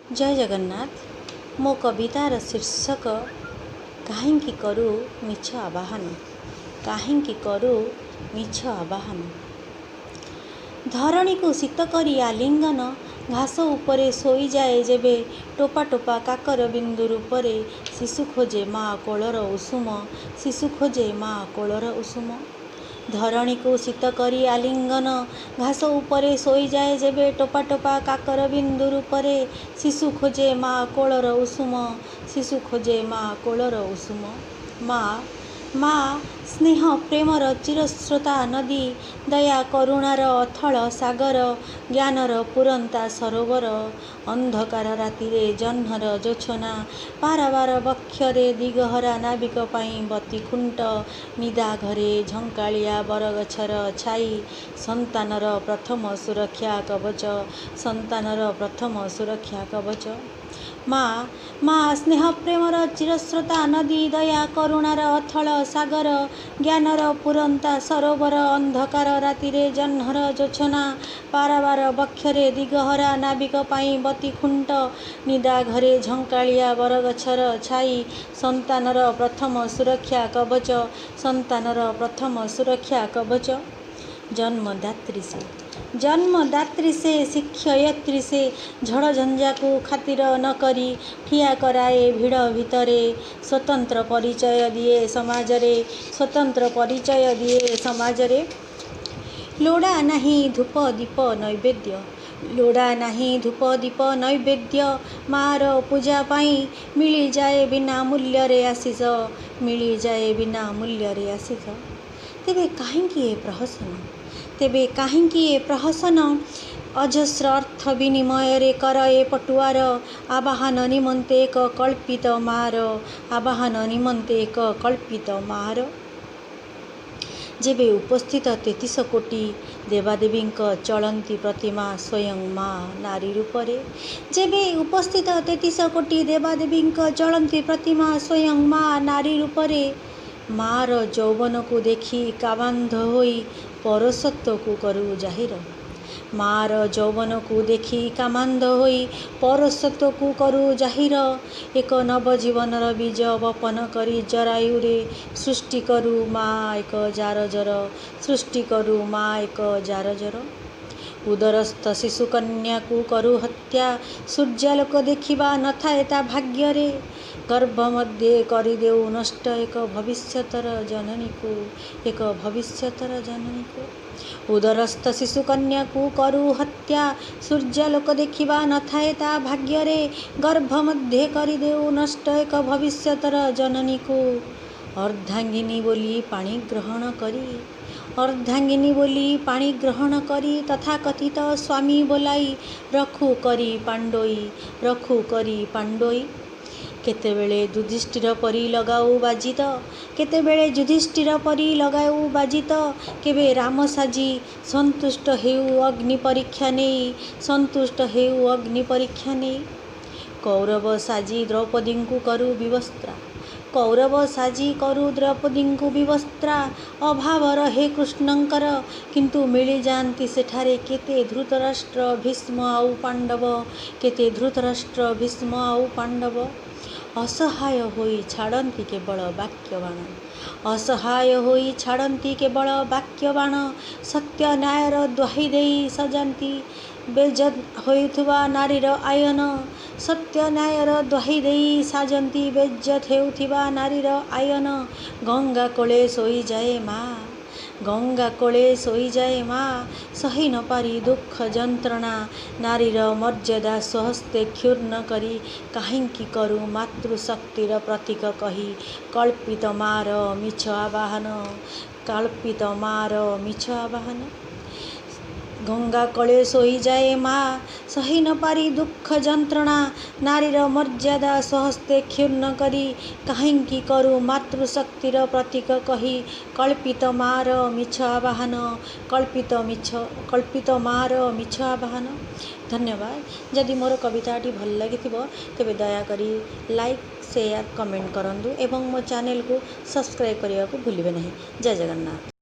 जय जगन्नाथ। मो कवितार शीर्षक काहींकी करू मिछ आवाहन। काहींकी करू मिछ आवाहन। धरणी को शीत करी आलिंगन, घास उपरे शोई जाए जेबे टोपा टोपा काकर बिंदु रूपरे, शिशु खोजे माँ कोलर उषुम, शिशु खोजे माँ कोलर उषुम। धरणी को शीत करी आलिंगन, घास उपरे शोई जाए जेबे टोपा टोपा काकर बिंदु रूपरे, शिशु खोजे माँ कोलर उषुम, शिशु खोजे माँ कोलर उषुम। माँ माँ स्नेह प्रेमर चिरस्रोता नदी, दया करुणार अथल सागर, ज्ञानर पुरंता सरोवर, अंधकार रातिरे जह्नर जोछना, पारावार बक्षरे दिगहरा नाविक पाई बती खुंट, निदा घरे झंकालिया बरगछर छाई, संतानर प्रथम सुरक्षा कवच, संतानर प्रथम सुरक्षा कवच। माँ माँ स्नेह प्रेमर चिरस्रोता नदी, दया करुणार अथल सागर, ज्ञानर पुरंता सरोवर, अंधकार रातिरे जह्नर जोछना, पारावार बक्षरे दिगहरा नाविक पाई बती खुंट, निदा घरे झंकालिया बरगछर छाई, संतानर प्रथम सुरक्षा कवच, संतानर प्रथम सुरक्षा कवच। जन्मदात्री से शिक्षयित्री से, झड़ झंझा को खातिर न करी, ठिया कराए भिड़ भितरे, स्वतंत्र परिचय दिए समाजरे, स्वतंत्र परिचय दिए समाजरे। लोड़ा नहीं धूप दीप नैवेद्य, लोड़ा नहीं धूप दीप नैवेद्य, मार पूजा पाई मिली जाए बिना मूल्य रे आशीष, मिली जाए बिना मूल्य रे आशीष। तेबे काहींकी ए प्रहसन, तेबे काहींकी ए प्रहसन, अजस्र अर्थ विनिमय रे कर ए पटुआर, आवाहन निमन्ते एक कल्पित मार, आवाहन निमन्ते एक कल्पित मार। जेबे उपस्थित 33 कोटी देवादेवी चलंती प्रतिमा स्वयं माँ नारी रूपरे, जेबे उपस्थित 33 कोटी देवादेवी चलंती प्रतिमा स्वयं माँ नारी रूपरे, मार यौवन को देखी काबांध होई पौरुषत्व को करू जाहिर, मार यौवन को देखी कामांध होई पौरुषत्व को करू जाहिर, एक नवजीवनर बीज वपन करी जरायुरे, सृष्टि करू माँ एक जारजर, सृष्टि करू माँ एक जारजर। उदरस्थ शिशु कन्या को करू हत्या, सूर्यालोक देखिबा न थाए ता भाग्य रे, गर्भ मध्ये करिदेऊ नष्ट एक भविष्यतर जननी को, एक भविष्यतर जननी को। उदरस्थ शिशु कन्या को करू हत्या, सूर्यालोक देखिबा न थाए ता भाग्य रे, गर्भ मध्ये करिदेऊ नष्ट एक भविष्यतर जननी को। अर्धांगिनी बोली पाणी ग्रहण करी, अर्धांगिनी बोली पाणी ग्रहण करी, तथाकथित स्वामी बोलाई रखू करी पांडोई, रखू करी पांडोई। केतेबेले युधिष्ठिर परी लगाऊ बाजित, केतेबेले युधिष्ठिर परी लगाऊ बाजित, केबे राम साजी संतुष्ट हेउ अग्नि परीक्षा नेई, संतुष्ट हेउ अग्नि परीक्षा नेई। कौरव साजी द्रौपदी को करू विवस्त्रा, कौरव साजी करू द्रौपदी को विवस्त्रा, अभाव रहे कृष्णंकर किंतु मिली जाती सेठारे केते धृतराष्ट्र भीष्म आउ पांडव, केते धृतराष्ट्र भीष्म आउ पांडव। असहाय होई छाड़ती केवल वाक्यबाण, असहाय होई छाड़ती केवल वाक्यबाण, सत्य न्यायर द्वाही देई सजाती बेजत होइथुवा नारीर आयन, सत्य न्यायर द्वाही देई साजंती बेज्जत हेउथिबा नारीर आयन। गंगा कोले सोई जाए माँ, गंगा कोले सोई जाए माँ, सही न पारी दुख जंत्रणा, नारीर मर्यादा स्वहस्ते क्षुर्ण करी, काहींकी करू मातृशक्तिर प्रतीक कही, कल्पित मार मिछ आवाहन, कल्पित मार मिछ आवाहन। गंगा कोले सोई जाए माँ, सही न पारी दुख जंत्रणा, नारीर मर्यादा स्वहस्ते क्षुर्ण करी, काहींकी करू मातृशक्तिर प्रतीक कही, कल्पित मार मिछ आवाहन, कल्पित मार मिछ आवाहन। धन्यवाद। जदि मोर कविताटी भल लगी तेबे दयाकरी लाइक शेयर कमेंट करंतु एवं मो चैनल को सब्सक्राइब करने को भूलिबे नहीं। जय जगन्नाथ।